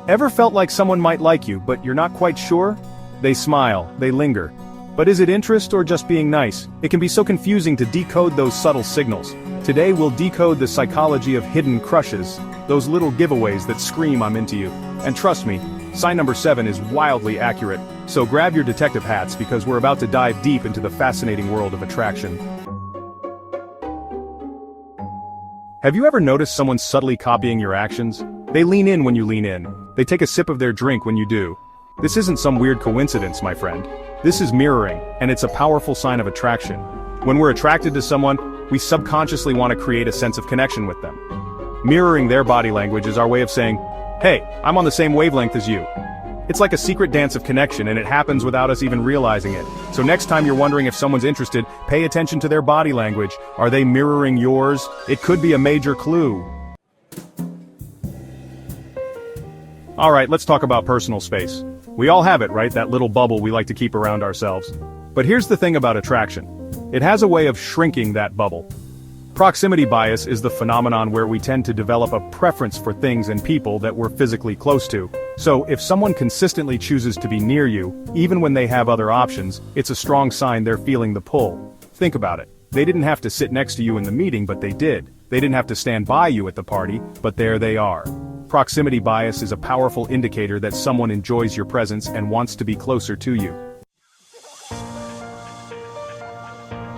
Ever felt like someone might like you, but you're not quite sure? They smile, they linger. But is it interest or just being nice? It can be so confusing to decode those subtle signals. Today we'll decode the psychology of hidden crushes, those little giveaways that scream I'm into you. And trust me, sign number 7 is wildly accurate, so grab your detective hats because we're about to dive deep into the fascinating world of attraction. Have you ever noticed someone subtly copying your actions? They lean in when you lean in. They take a sip of their drink when you do. This isn't some weird coincidence, my friend. This is mirroring, and it's a powerful sign of attraction. When we're attracted to someone, we subconsciously want to create a sense of connection with them. Mirroring their body language is our way of saying, hey, I'm on the same wavelength as you. It's like a secret dance of connection, and it happens without us even realizing it. So next time you're wondering if someone's interested, pay attention to their body language. Are they mirroring yours? It could be a major clue. Alright, let's talk about personal space. We all have it, right? That little bubble we like to keep around ourselves. But here's the thing about attraction. It has a way of shrinking that bubble. Proximity bias is the phenomenon where we tend to develop a preference for things and people that we're physically close to. So, if someone consistently chooses to be near you, even when they have other options, it's a strong sign they're feeling the pull. Think about it. They didn't have to sit next to you in the meeting, but they did. They didn't have to stand by you at the party, but there they are. Proximity bias is a powerful indicator that someone enjoys your presence and wants to be closer to you.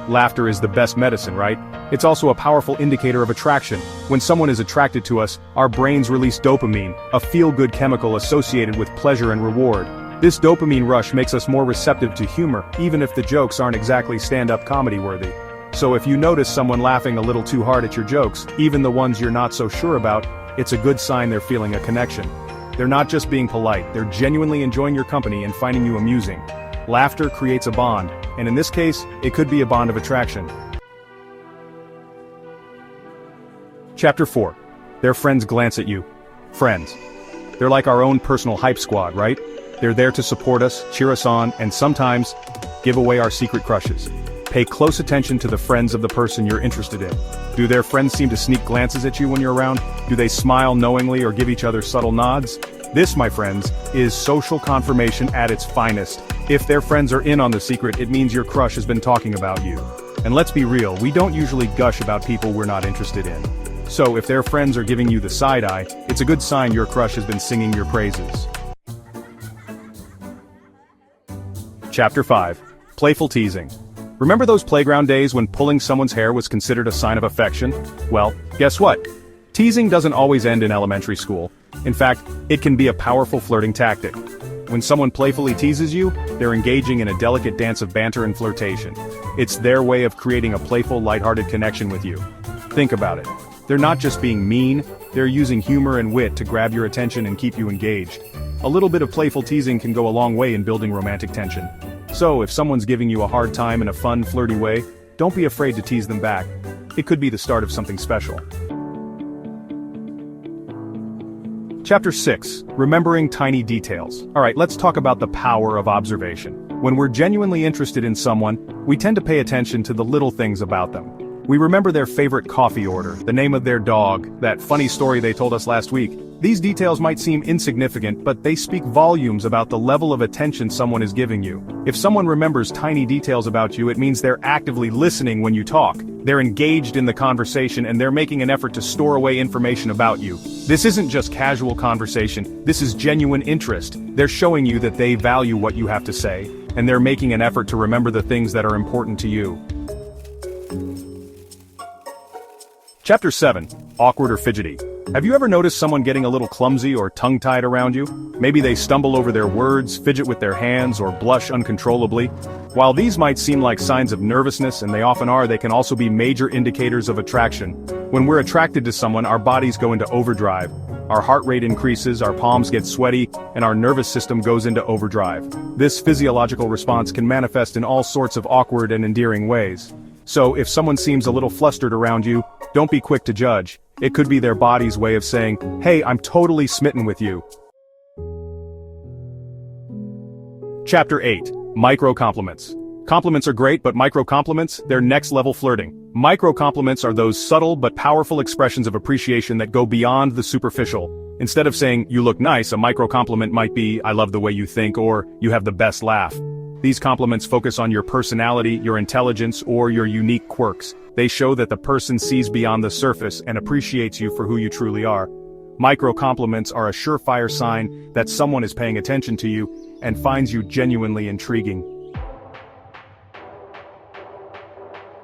Laughter is the best medicine, right? It's also a powerful indicator of attraction. When someone is attracted to us, our brains release dopamine, a feel-good chemical associated with pleasure and reward. This dopamine rush makes us more receptive to humor, even if the jokes aren't exactly stand-up comedy worthy. So if you notice someone laughing a little too hard at your jokes, even the ones you're not so sure about, it's a good sign they're feeling a connection. They're not just being polite, they're genuinely enjoying your company and finding you amusing. Laughter creates a bond, and in this case, it could be a bond of attraction. Chapter 4. Their friends glance at you. Friends. They're like our own personal hype squad, right? They're there to support us, cheer us on, and sometimes, give away our secret crushes. Pay close attention to the friends of the person you're interested in. Do their friends seem to sneak glances at you when you're around? Do they smile knowingly or give each other subtle nods? This, my friends, is social confirmation at its finest. If their friends are in on the secret, it means your crush has been talking about you. And let's be real, we don't usually gush about people we're not interested in. So if their friends are giving you the side eye, it's a good sign your crush has been singing your praises. Chapter 5. Playful Teasing. Remember those playground days when pulling someone's hair was considered a sign of affection? Well, guess what? Teasing doesn't always end in elementary school. In fact, it can be a powerful flirting tactic. When someone playfully teases you, they're engaging in a delicate dance of banter and flirtation. It's their way of creating a playful, lighthearted connection with you. Think about it. They're not just being mean, they're using humor and wit to grab your attention and keep you engaged. A little bit of playful teasing can go a long way in building romantic tension. So, if someone's giving you a hard time in a fun, flirty way, don't be afraid to tease them back. It could be the start of something special. Chapter 6. Remembering Tiny Details. Alright, let's talk about the power of observation. When we're genuinely interested in someone, we tend to pay attention to the little things about them. We remember their favorite coffee order, the name of their dog, that funny story they told us last week. These details might seem insignificant, but they speak volumes about the level of attention someone is giving you. If someone remembers tiny details about you, it means they're actively listening when you talk. They're engaged in the conversation and they're making an effort to store away information about you. This isn't just casual conversation, this is genuine interest. They're showing you that they value what you have to say, and they're making an effort to remember the things that are important to you. Chapter 7. Awkward or Fidgety. Have you ever noticed someone getting a little clumsy or tongue-tied around you? Maybe they stumble over their words, fidget with their hands, or blush uncontrollably. While these might seem like signs of nervousness, and they often are, they can also be major indicators of attraction. When we're attracted to someone, our bodies go into overdrive. Our heart rate increases, our palms get sweaty, and our nervous system goes into overdrive. This physiological response can manifest in all sorts of awkward and endearing ways. So, if someone seems a little flustered around you, don't be quick to judge. It could be their body's way of saying, hey, I'm totally smitten with you. Chapter 8. Micro-compliments. Compliments are great, but micro-compliments, they're next-level flirting. Micro-compliments are those subtle but powerful expressions of appreciation that go beyond the superficial. Instead of saying, "You look nice," a micro-compliment might be, "I love the way you think," or "You have the best laugh." These compliments focus on your personality, your intelligence, or your unique quirks. They show that the person sees beyond the surface and appreciates you for who you truly are. Micro-compliments are a surefire sign that someone is paying attention to you and finds you genuinely intriguing.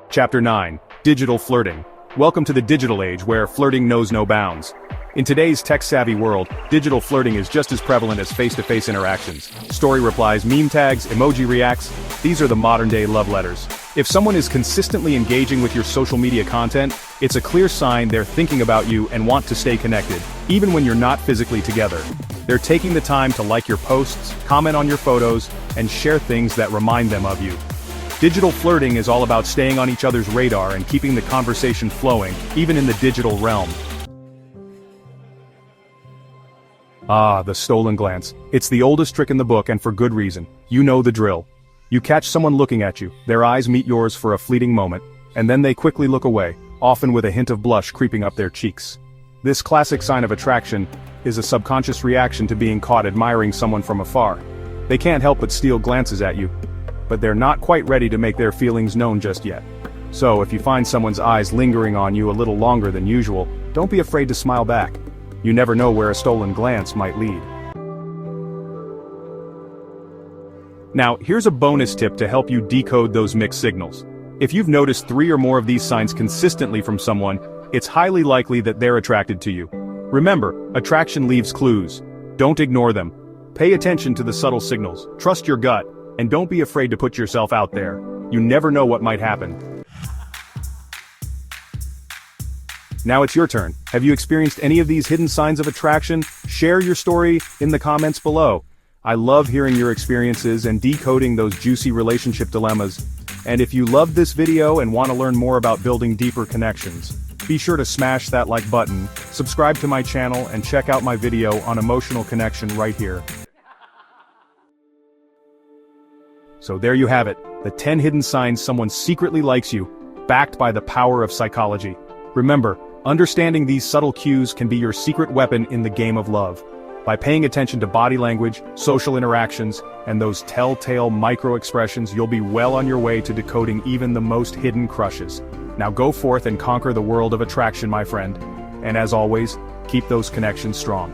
Chapter 9. Digital Flirting. Welcome to the digital age where flirting knows no bounds. In today's tech-savvy world, digital flirting is just as prevalent as face-to-face interactions. Story replies, meme tags, emoji reacts, these are the modern-day love letters. If someone is consistently engaging with your social media content, it's a clear sign they're thinking about you and want to stay connected, even when you're not physically together. They're taking the time to like your posts, comment on your photos, and share things that remind them of you. Digital flirting is all about staying on each other's radar and keeping the conversation flowing, even in the digital realm. Ah, the stolen glance. It's the oldest trick in the book, and for good reason. You know the drill. You catch someone looking at you, their eyes meet yours for a fleeting moment, and then they quickly look away, often with a hint of blush creeping up their cheeks. This classic sign of attraction is a subconscious reaction to being caught admiring someone from afar. They can't help but steal glances at you, but they're not quite ready to make their feelings known just yet. So if you find someone's eyes lingering on you a little longer than usual, don't be afraid to smile back. You never know where a stolen glance might lead. Now, here's a bonus tip to help you decode those mixed signals. If you've noticed 3 or more of these signs consistently from someone, it's highly likely that they're attracted to you. Remember, attraction leaves clues. Don't ignore them. Pay attention to the subtle signals, trust your gut, and don't be afraid to put yourself out there. You never know what might happen. Now it's your turn. Have you experienced any of these hidden signs of attraction? Share your story in the comments below. I love hearing your experiences and decoding those juicy relationship dilemmas. And if you loved this video and want to learn more about building deeper connections, be sure to smash that like button, subscribe to my channel, and check out my video on emotional connection right here. So there you have it, the 10 hidden signs someone secretly likes you, backed by the power of psychology. Remember, understanding these subtle cues can be your secret weapon in the game of love. By paying attention to body language, social interactions, and those telltale micro-expressions, you'll be well on your way to decoding even the most hidden crushes. Now go forth and conquer the world of attraction, my friend. And as always, keep those connections strong.